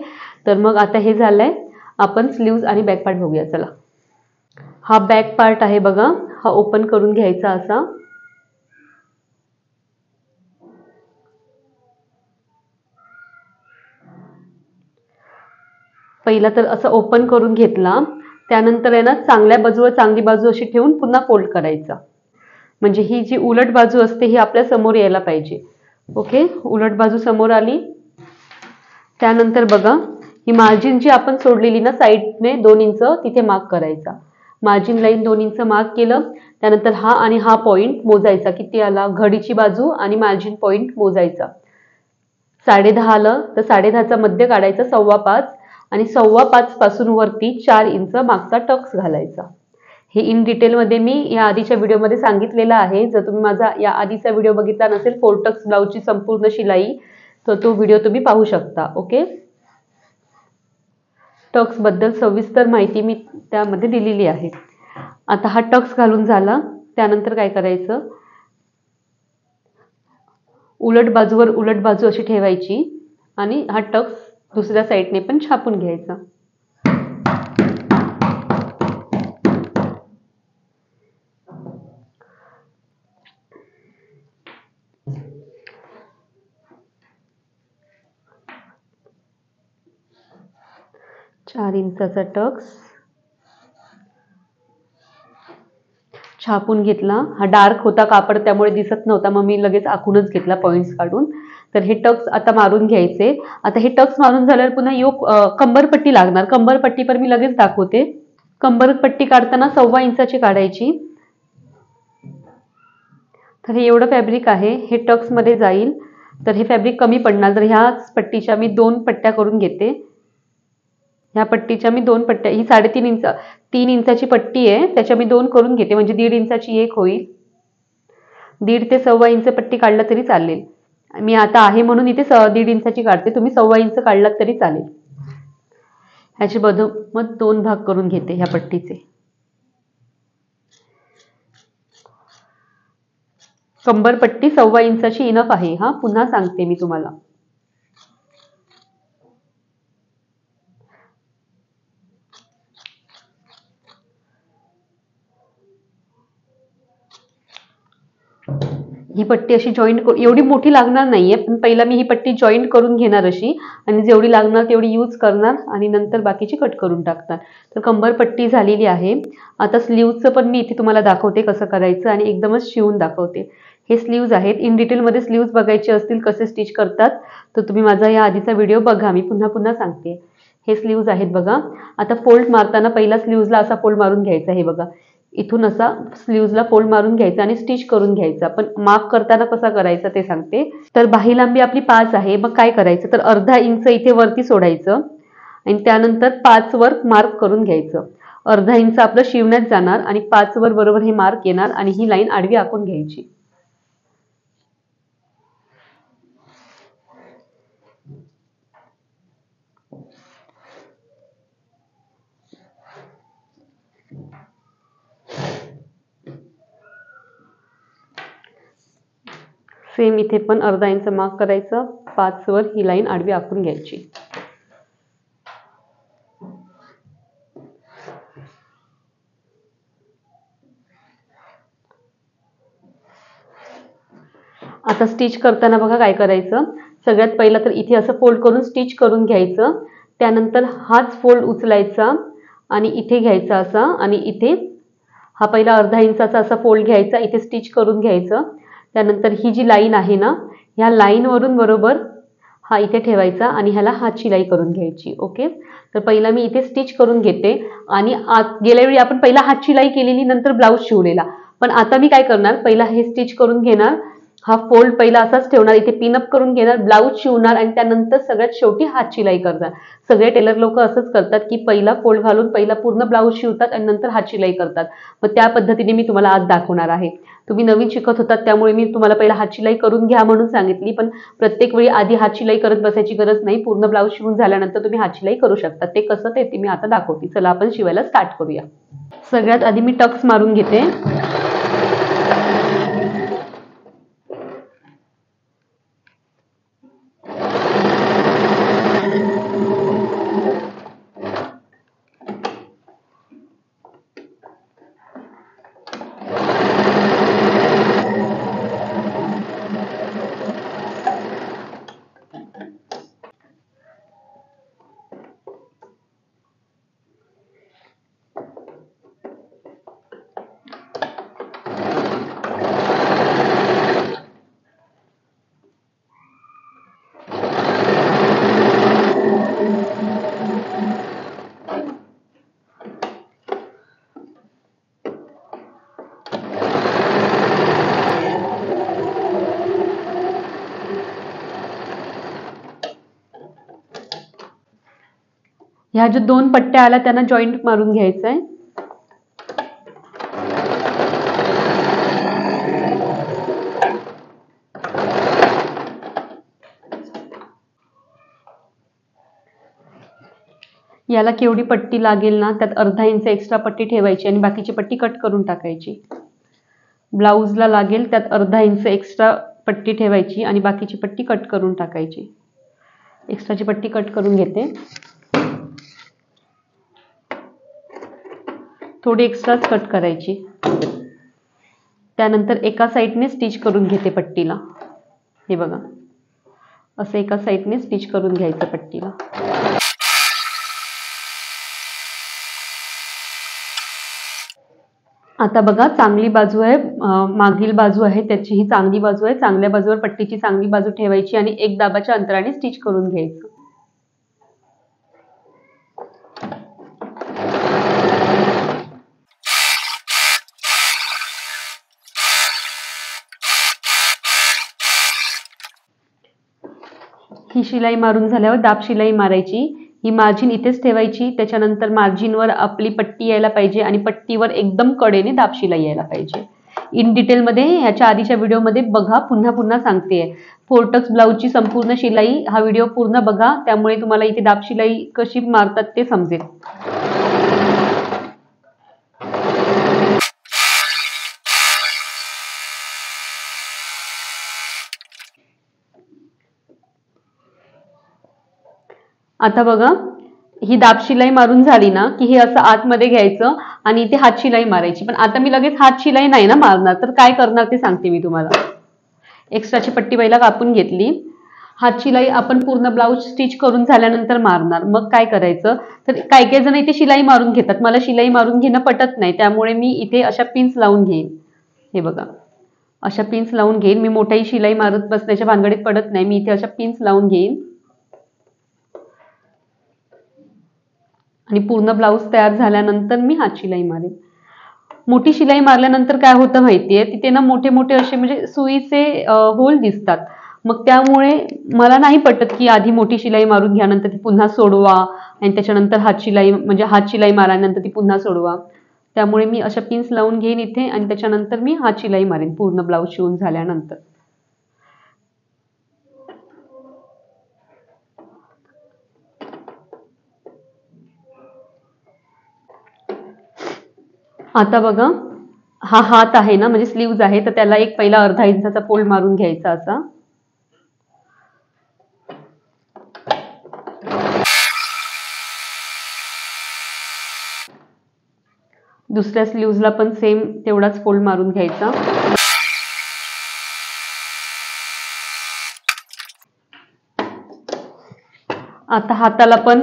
तर मग आता हे झालंय, आपण स्लीव्ज आणि बॅक पार्ट बघूया. चला, हा बॅक पार्ट आहे बघा, हा ओपन करून घ्यायचा असा. पहिला तर असं ओपन करून घेतला, त्यानंतर आहे ना चांगल्या बाजूवर चांगली बाजू अशी ठेवून पुन्हा फोल्ड करायचा, म्हणजे ही जी उलट बाजू असते ही आपल्या समोर यायला पाहिजे. ओके, उलट बाजू समोर आली. त्यानंतर बघा ही मार्जिन जी आपण सोडलेली ना साईडने 2 इंच तिथे मार्क करायचा. मार्जिन लाईन 2 इंच मार्क केलं. त्यानंतर हा आणि हा पॉइंट मोजायचा किती आला, घडीची बाजू आणि मार्जिन पॉइंट मोजायचा. 10.5 आलं तर 10.5चा मध्य काढायचा 5.25 आणि 5.25 पासून वरती 4 इंच मागचा टक्स घालायचा. हे इन डिटेलमध्ये मी या आधीच्या व्हिडिओमध्ये सांगितलेलं आहे. जर तुम्ही माझा या आधीचा व्हिडिओ बघितला नसेल 4 टक्स ब्लाऊजची संपूर्ण शिलाई, तर तो व्हिडिओ तुम्ही पाहू शकता. ओके, टक्स बद्दल सविस्तर माहिती मी त्यामध्ये दिलेली आहे. आता हा टक्स घालून झाला. त्यानंतर काय करायचं, उलट बाजूवर उलट बाजू अशी ठेवायची आणि हा टक्स दुसऱ्या साईडने पण छापून घ्यायचा. चार इंचाचा टक्स छापून घेतला. हा डार्क होता कापड त्यामुळे दिसत नव्हता, मग मी लगेच आखूनच घेतला पॉइंट्स काढून. तर हे टक्स आता मारून घ्यायचे. आता हे टक्स मारून झाल्यावर पुन्हा कंबरपट्टी लागणार. कंबरपट्टी पण मी लगेच दाखवते. कंबरपट्टी काढताना 1.25 इंचाची काढायची. तर हे एवढं फॅब्रिक आहे, हे टक्स मध्ये जाईल. तर हे फॅब्रिक कमी पडणार. तर ह्याच पट्टीच्या मी 2 पट्ट्या करून घेते. ह्या पट्टीच्या मी 2 पट्ट्या, ही 3 इंचाची पट्टी आहे, त्याच्या मी 2 करून घेते म्हणजे 1.5 इंचाची एक होईल. 1.5 ते 1.25 इंच पट्टी काढला तरी चालेल. मी आता आहे म्हणून इथे 1.5 इंचाची काढते, तुम्ही 1.25 इंच काढलात तरी चालेल. ह्याचे मग 2 भाग करून घेते ह्या पट्टीचे. कंबरपट्टी 1.25 इंचाची इनफ आहे. हा पुन्हा सांगते मी तुम्हाला. ही पट्टी अशी जॉईंट एवढी मोठी लागणार नाहीये, पण पहिला मी ही पट्टी जॉईंट करून घेणार अशी, आणि जेवढी लागणार तेवढी यूज करणार आणि नंतर बाकीची कट करून टाकणार. तर कंबरपट्टी झालेली आहे. आता स्लीव्हचं पण मी इथे तुम्हाला दाखवते कसं करायचं आणि एकदमच शिवून दाखवते. हे स्लीव्ज आहेत. इन डिटेलमध्ये स्लीव्ज बघायचे असतील कसे स्टिच करतात तर तुम्ही माझा या आधीचा व्हिडिओ बघा, मी पुन्हा पुन्हा सांगते. हे स्लीव्ज आहेत बघा. आता फोल्ड मारताना पहिला स्लीव्जला असा फोल्ड मारून घ्यायचा. हे बघा, इथून असा स्लीव्जला फोल्ड मारून घ्यायचा आणि स्टिच करून घ्यायचा. पण मार्क करताना कसा करायचा ते सांगते. तर बाही लांबी आपली 5 आहे. मग काय करायचं, तर अर्धा इंच इथे वरती सोडायचं आणि त्यानंतर 5 वर मार्क करून घ्यायचं. अर्धा इंच आपलं शिवण्यात जाणार आणि 5 वर बरोबर हे मार्क येणार आणि ही लाईन आडवी आखून घ्यायची. सेम इथे पण अर्धा इंच मार्क करायचं, 5 वर ही लाईन आडवी आखून घ्यायची. आता स्टिच करताना बघा काय करायचं, सगळ्यात पहिला तर इथे असं फोल्ड करून स्टिच करून घ्यायचं. त्यानंतर हाच फोल्ड उचलायचा आणि इथे घ्यायचा असा, आणि इथे हा पहिला अर्धा इंचाचा असा फोल्ड घ्यायचा, इथे स्टिच करून घ्यायचं. त्यानंतर ही जी लाईन आहे ना, ह्या लाईनवरून बरोबर हा इथे ठेवायचा आणि ह्याला हात शिलाई करून घ्यायची. ओके, तर पहिला मी इथे स्टिच करून घेते आणि गेल्या वेळी आपण पहिला हात शिलाई केलेली नंतर ब्लाऊज शिवलेला, पण आता मी काय करणार, पहिला हे स्टिच करून घेणार, हा फोल्ड पहिला असाच ठेवणार, इथे पिनअप करून घेणार, ब्लाऊज शिवणार आणि त्यानंतर सगळ्यात शेवटी हात शिलाई करणार. सगळे टेलर लोक असंच करतात की पहिला फोल्ड घालून पहिला पूर्ण ब्लाऊज शिवतात आणि नंतर हात शिलाई करतात. मग त्या पद्धतीने मी तुम्हाला आज दाखवणार आहे. तुम्ही नवीन शिकत होतात त्यामुळे मी तुम्हाला पहिला हात शिलाई करून घ्या म्हणून सांगितली, पण प्रत्येक वेळी आधी हात शिलाई करत बसायची गरज नाही. पूर्ण ब्लाऊज शिवून झाल्यानंतर तुम्ही हात शिलाई करू शकता. ते कसं ते मी आता दाखवते. चला आपण शिवायला स्टार्ट करूया. सगळ्यात आधी मी टक्स मारून घेते. ह्या ज्या 2 पट्ट्या आल्या त्यांना जॉईंट मारून घ्यायचं आहे. याला केवढी पट्टी लागेल ना त्यात अर्धा इंच एक्स्ट्रा पट्टी ठेवायची आणि बाकीची पट्टी कट करून टाकायची. ब्लाऊजला लागेल त्यात अर्धा इंच एक्स्ट्रा पट्टी ठेवायची आणि बाकीची पट्टी कट करून टाकायची. एक्स्ट्राची पट्टी कट करून घेते. थोडी एक्स्ट्राच कट करायची. त्यानंतर एका साईडने स्टिच करून घेते पट्टीला. हे बघा, असं एका साईडने स्टिच करून घ्यायचं पट्टीला. आता बघा, चांगली बाजू आहे, मागील बाजू आहे त्याची ही चांगली बाजू आहे. चांगल्या बाजूवर पट्टीची चांगली बाजू ठेवायची आणि 1 दाबाच्या अंतराने स्टिच करून घ्यायचं. ही शिलाई मारून झाल्यावर दाब शिलाई मारायची. ही मार्जिन इथेच ठेवायची. त्याच्यानंतर मार्जिनवर आपली पट्टी यायला पाहिजे आणि पट्टीवर एकदम कडेने दाब शिलाई यायला पाहिजे. इन डिटेलमध्ये ह्याच्या आधीच्या व्हिडिओमध्ये बघा, पुन्हा सांगतेय. फोर्टक्स ब्लाऊजची संपूर्ण शिलाई हा व्हिडिओ पूर्ण बघा, त्यामुळे तुम्हाला इथे दाब शिलाई कशी मारतात ते समजेल. आता बघा, ही दाब शिलाई मारून झाली ना की हे असं आतमध्ये घ्यायचं आणि इथे हात शिलाई मारायची. पण आता मी लगेच हात शिलाई नाही ना मारणार, तर काय करणार ते सांगते मी तुम्हाला. एक्स्ट्राची पट्टी पहिला कापून घेतली. हात शिलाई आपण पूर्ण ब्लाऊज स्टिच करून झाल्यानंतर मारणार. मग काय करायचं, तर काही जण इथे शिलाई मारून घेतात. मला शिलाई मारून घेणं पटत नाही, त्यामुळे मी इथे अशा पिन्स लावून घेईन. हे बघा, अशा पिन्स लावून घेईन. मी मोठाही शिलाई मारत बसण्याच्या भानगडीत पडत नाही. मी इथे अशा पिन्स लावून घेईन आणि पूर्ण ब्लाऊज तयार झाल्यानंतर मी हात शिलाई मारेन. मोठी शिलाई मारल्यानंतर काय होतं माहितीये, तिथे ना मोठे मोठे असे म्हणजे सुईचे होल दिसतात. मग त्यामुळे मला नाही पटत की आधी मोठी शिलाई मारून घ्या, नंतर ती पुन्हा सोडवा आणि त्याच्यानंतर हात शिलाई म्हणजे हात शिलाई मारल्यानंतर ती पुन्हा सोडवा. त्यामुळे मी अशा पिन्स लावून घेईन इथे आणि त्याच्यानंतर मी हात शिलाई मारेन पूर्ण ब्लाऊज शिवून झाल्यानंतर. आता बघा, हा हात आहे ना म्हणजे स्लीव्ज आहे, तर त्याला एक पहिला अर्धा इंचाचा फोल्ड मारून घ्यायचा असा. दुसऱ्या स्लीव्जला पण सेम तेवढाच फोल्ड मारून घ्यायचा. आता हाताला पण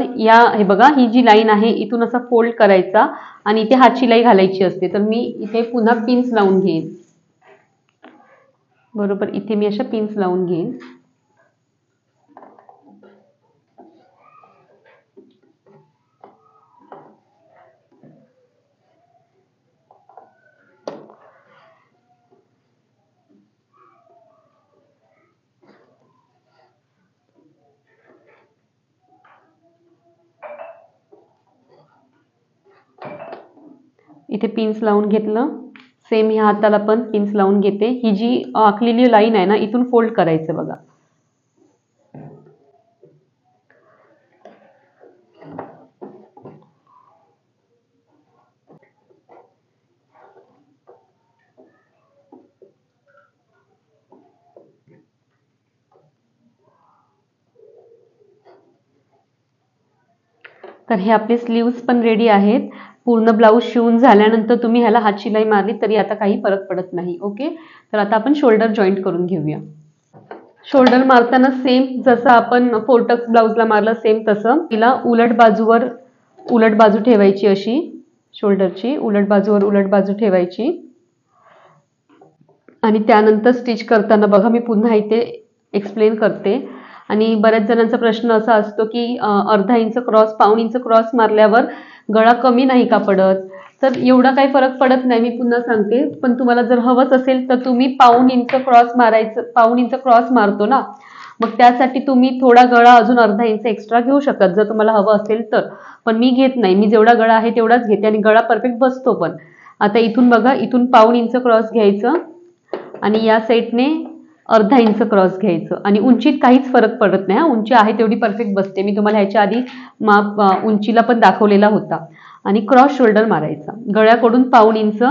हे बघा, ही जी लाईन आहे इथून असा फोल्ड करायचा आणि इथे हात शिलाई घालायची असते. तर मी इथे पुन्हा पिन्स लावून घेईन. बरोबर इथे मी अशा पिन्स लावून घेईन. इथे पिन्स लावून घेतलं. सेम ह्या हाताला पण पिन्स लावून घेते. ही जी आखलेली लाईन आहे ना इथून फोल्ड करायचं बघा. तर हे आपले स्लीव्स पण रेडी आहेत. पूर्ण ब्लाऊज शिवून झाल्यानंतर तुम्ही ह्याला हात शिलाई मारली तरी आता काही फरक पडत नाही. ओके, तर आता आपण शोल्डर जॉईंट करून घेऊया. शोल्डर मारताना सेम जसं आपण फोर्टक्स ब्लाऊजला मारलं सेम तसं तिला उलट बाजू ठेवायची. अशी शोल्डरची उलट बाजू ठेवायची आणि त्यानंतर स्टिच करताना बघा, मी पुन्हा इथे एक्सप्लेन करते. आणि बऱ्याच जणांचा प्रश्न असा असतो की अर्धा इंच क्रॉस पाऊण इंच क्रॉस मारल्यावर गळा कमी नाही का पडत. तर एवढा काही फरक पडत नाही, मी पुन्हा सांगते. पण तुम्हाला जर हवंच असेल तर तुम्ही पाऊण इंच क्रॉस मारतो ना, मग त्यासाठी तुम्ही थोडा गळा अजून अर्धा इंच एक्स्ट्रा घेऊ शकतात जर तुम्हाला हवं असेल तर, पण मी घेत नाही, मी जेवढा गळा आहे तेवढाच घेते आणि गळा परफेक्ट बसतो पण. आता इथून बघा, इथून पाऊण इंच क्रॉस घ्यायचं आणि या साईडने अर्धा इंच क्रॉस घ्यायचं आणि उंचीत काहीच फरक पडत नाही. उंची आहे तेवढी परफेक्ट बसते. मी तुम्हाला ह्याच्या आधी माप उंचीला पण दाखवलेला होता. आणि क्रॉस शोल्डर मारायचा, गळ्याकडून पाऊण इंच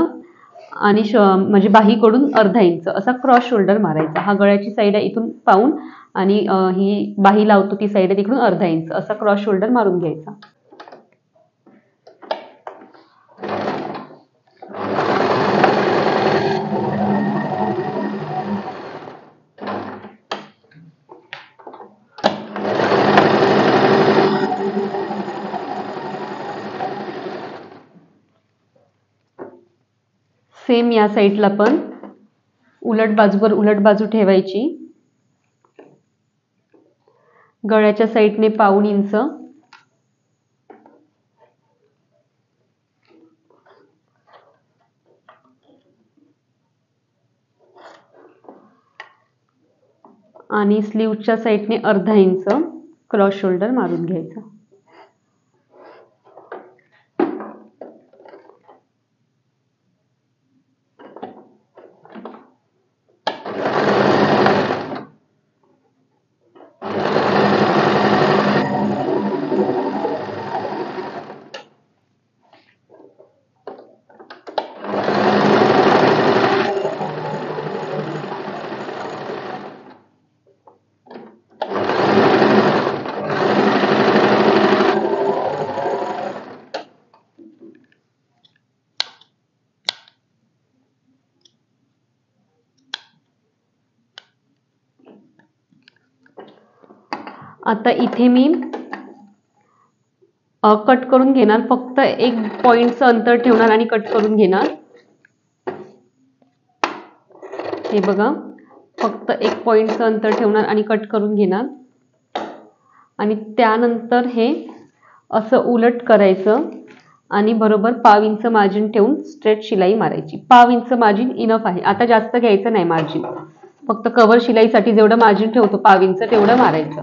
आणि म्हणजे बाहीकडून अर्धा इंच असा क्रॉस शोल्डर मारायचा. हा गळ्याची साईड आहे, इथून पाऊण आणि ही बाही लावतो ती साईड आहे तिकडून अर्धा इंच असा क्रॉस शोल्डर मारून घ्यायचा. सेम या साईडला पण उलट बाजूवर उलट बाजू ठेवायची. गळ्याच्या साईडने पाऊण इंच आणि स्लीवच्या साईडने अर्धा इंच क्रॉस शोल्डर मारून घ्यायचा. आता इथे मी कट करून घेणार, फक्त 1 पॉइंटचं अंतर ठेवणार आणि कट करून घेणार. हे बघा, फक्त 1 पॉइंटचं अंतर ठेवणार आणि कट करून घेणार आणि त्यानंतर हे असं उलट करायचं आणि बरोबर पाव इंच मार्जिन ठेवून स्ट्रेट शिलाई मारायची. पाव इंच मार्जिन इनफ आहे, आता जास्त घ्यायचं नाही मार्जिन, फक्त कव्हर शिलाईसाठी जेवढं मार्जिन ठेवतो पाव इंच तेवढं मारायचं.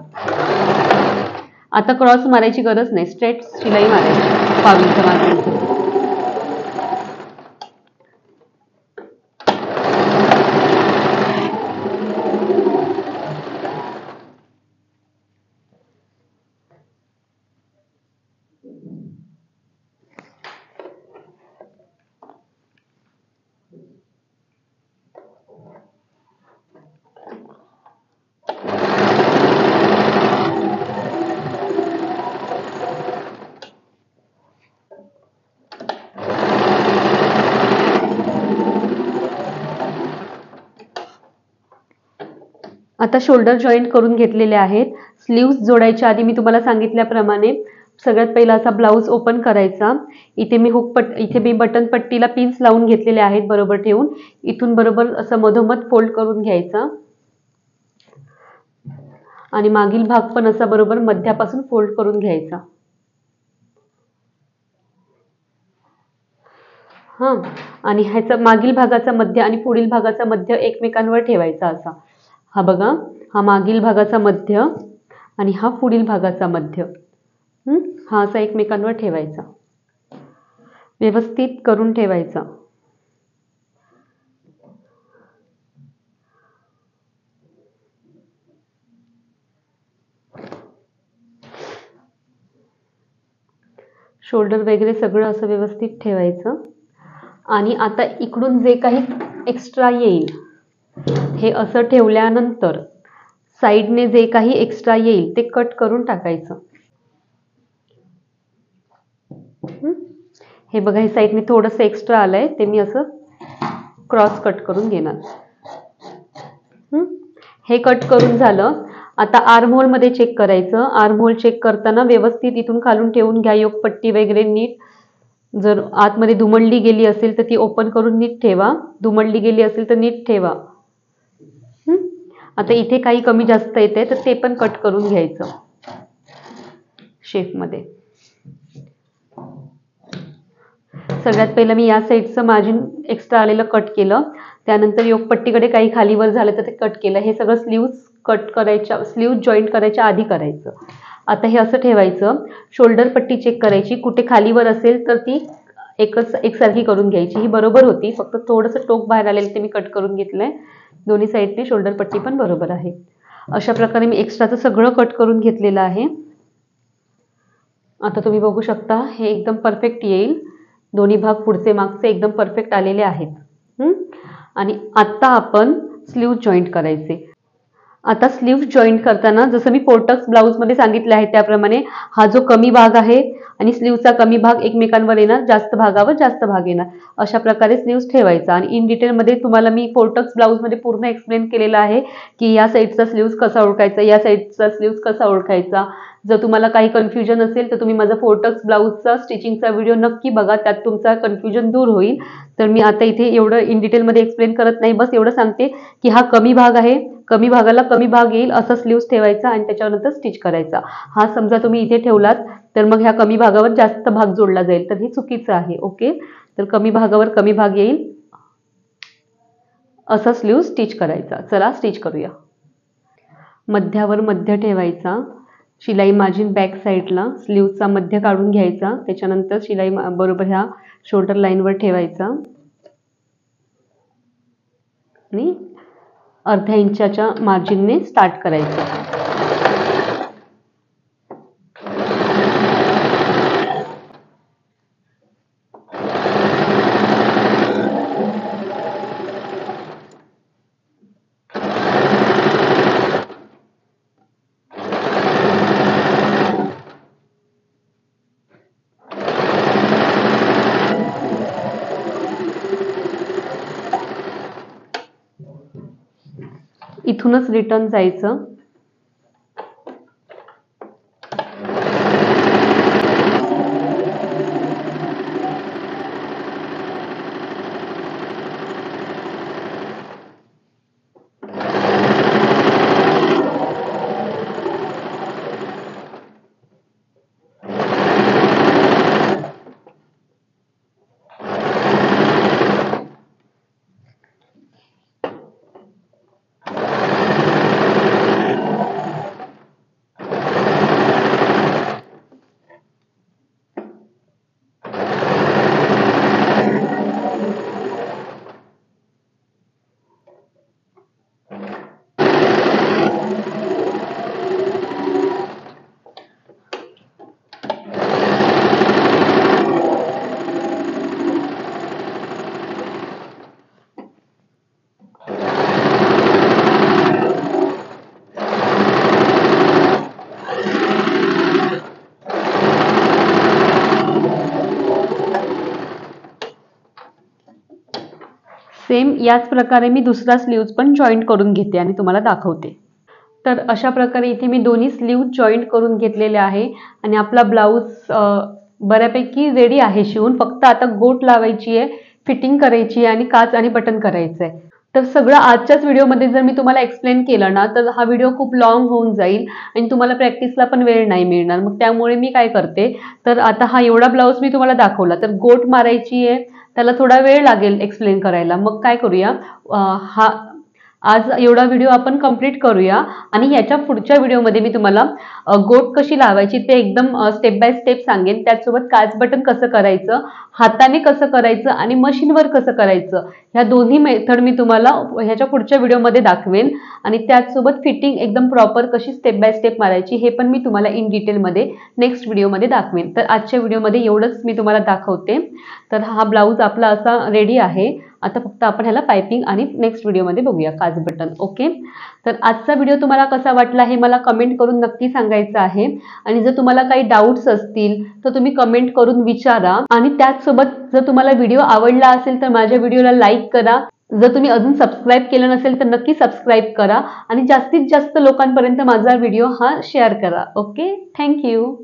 आता क्रॉस मारायची गरज नाही, स्ट्रेट शिलाई मारायची पाव इंच मार्जिन. आता शोल्डर जॉईंट करून घेतलेले आहेत. स्लीव्स जोडायच्या आधी मी तुम्हाला सांगितल्याप्रमाणे सगळ्यात पहिला असा ब्लाऊज ओपन करायचा. इथे मी बटन पट्टीला पिन्स लावून घेतलेले आहेत बरोबर ठेवून. इथून बरोबर असं मधोमध फोल्ड करून घ्यायचा आणि मागील भाग पण असा बरोबर मध्यापासून फोल्ड करून घ्यायचा. आणि ह्याचा मागील भागाचा मध्य आणि पुढील भागाचा मध्य एकमेकांवर ठेवायचा असा. हा बघा, हा मागील भागाचा मध्य आणि हा पुढील भागाचा मध्य, हा असा एकमेकांवर ठेवायचा, व्यवस्थित करून ठेवायचा. शोल्डर वगैरे सगळं असं व्यवस्थित ठेवायचं. आणि आता इकडून जे काही एक्स्ट्रा येईल हे असं ठेवल्यानंतर साईडने जे काही एक्स्ट्रा येईल ते कट करून टाकायचं. हे बघा, हे साईडने थोडंसं एक्स्ट्रा आलंय ते मी असं क्रॉस कट करून घेणार. हे कट करून झालं. आता आर्महोल मध्ये चेक करायचं. आर्महोल चेक करताना व्यवस्थित इथून खालून ठेवून घ्या, योगपट्टी वगैरे नीट. जर आतमध्ये दुमडली गेली असेल तर ती ओपन करून नीट ठेवा, दुमडली गेली असेल तर नीट ठेवा. आता इथे काही कमी जास्त येते तर ते पण कट करून घ्यायचं शेपमध्ये. सगळ्यात पहिलं मी या साईडचं मार्जिन एक्स्ट्रा आलेलं कट केलं, त्यानंतर योगपट्टीकडे काही खालीवर झालं तर ते कट केलं. हे सगळं स्लीव्ज जॉईंट करायच्या आधी करायचं. आता हे असं ठेवायचं. शोल्डर पट्टी चेक करायची, कुठे खालीवर असेल तर ती एकसारखी करून घ्यायची. ही बरोबर होती, फक्त थोडंसं टोक बाहेर आलेलं ते मी कट करून घेतलंय. दोन्ही साईडने शोल्डर पट्टी पण बरोबर आहे. अशा प्रकारे मी एक्स्ट्राचं सगळं कट करून घेतलेलं आहे. आता तुम्ही बघू शकता हे एकदम परफेक्ट येईल. दोन्ही भाग पुढचे मागचे एकदम परफेक्ट आलेले आहेत. आणि आता आपण स्लीव्ज जॉईंट करायचे. आता स्लीव्ज जॉईंट करताना जसं मी पोर्टक्स ब्लाऊजमध्ये सांगितले आहे त्याप्रमाणे हा जो कमी भाग आहे आणि स्लीव्हचा कमी भाग एकमेकांवर येणार, जास्त भागावर जास्त भाग येणार, अशा प्रकारे स्लीव्ज ठेवायचा. आणि इन डिटेलमध्ये तुम्हाला मी पोर्टक्स ब्लाऊजमध्ये पूर्ण एक्सप्लेन केलेलं आहे की या साईडचा स्लीव्ज कसा ओळखायचा, या साईडचा स्लीव्ज कसा ओळखायचा. जर तुम्हाला काही कन्फ्युजन असेल तर तुम्ही माझा पोर्टक्स ब्लाऊजचा स्टिचिंगचा व्हिडिओ नक्की बघा, त्यात तुमचा कन्फ्युजन दूर होईल. तर मी आता इथे एवढं इन डिटेलमध्ये एक्सप्लेन करत नाही, बस एवढं सांगते की हा कमी भाग आहे, कमी भागाला कमी भाग येईल असा स्लीव्ज ठेवायचा आणि त्याच्यानंतर स्टिच करायचा. हा समजा तुम्ही इथे ठेवलात तर मग ह्या कमी भागावर जास्त भाग जोडला जाईल, तर हे चुकीचं आहे. ओके, तर कमी भागावर कमी भाग येईल असा स्लीव्ज स्टिच करायचा. चला स्टिच करूया. मध्यावर मध्य ठेवायचा. शिलाई मार्जिन बॅक साईडला स्लीव्जचा मध्य काढून घ्यायचा. त्याच्यानंतर शिलाई बरोबर ह्या शोल्डर लाईनवर ठेवायचा आणि अर्ध्या इंचाच्या मार्जिनने स्टार्ट करायचं. इथूनच रिटर्न जायचं. सेम याच प्रकारे मी दुसरा स्लीव्ज पण जॉईंट करून घेते आणि तुम्हाला दाखवते. तर अशा प्रकारे इथे मी दोन्ही स्लीव्ज जॉईंट करून घेतलेले आहे आणि आपला ब्लाऊज बऱ्यापैकी रेडी आहे शिवून. फक्त आता गोट लावायची आहे, फिटिंग करायची आहे आणि काच आणि बटन करायचं आहे. तर सगळं आजच्याच व्हिडिओमध्ये जर मी तुम्हाला एक्सप्लेन केलं ना तर हा व्हिडिओ खूप लॉंग होऊन जाईल आणि तुम्हाला प्रॅक्टिसला पण वेळ नाही मिळणार. मग त्यामुळे मी काय करते, तर आता हा एवढा ब्लाऊज मी तुम्हाला दाखवला, तर गोट मारायची आहे, त्याला थोडा वेळ लागेल एक्सप्लेन करायला. मग काय करूया, आज एवढा व्हिडिओ आपण कंप्लीट करूया आणि याच्या पुढच्या व्हिडिओमध्ये मी तुम्हाला गोट कशी लावायची ते एकदम स्टेप बाय स्टेप सांगेन. त्याचसोबत काच बटन कसं करायचं, हाताने कसं करायचं आणि मशीनवर कसं करायचं, ह्या दोन्ही मेथड मी तुम्हाला ह्याच्या पुढच्या व्हिडिओमध्ये दाखवेन. आणि त्याचसोबत फिटिंग एकदम प्रॉपर कशी स्टेप बाय स्टेप मारायची हे पण मी तुम्हाला इन डिटेलमध्ये नेक्स्ट व्हिडिओमध्ये दाखवेन. तर आजच्या व्हिडिओमध्ये एवढंच मी तुम्हाला दाखवते. तर हा ब्लाऊज आपला असा रेडी आहे. आता फक्त आपण ह्याला पायपिंग आणि नेक्स्ट व्हिडिओमध्ये बघूया काच बटन. ओके, तर आजचा व्हिडिओ तुम्हाला कसा वाटला हे मला कमेंट करून नक्की सांगायचं आहे. आणि जर तुम्हाला काही डाऊट्स असतील तर तुम्ही कमेंट करून विचारा. आणि त्याचसोबत जर तुम्हाला व्हिडिओ आवडला असेल तर माझ्या व्हिडिओला लाईक करा. जर तुम्ही अजून सबस्क्राईब केलं नसेल तर नक्की सबस्क्राईब करा आणि जास्तीत जास्त लोकांपर्यंत माझा व्हिडिओ हा शेअर करा. Okay, thank you.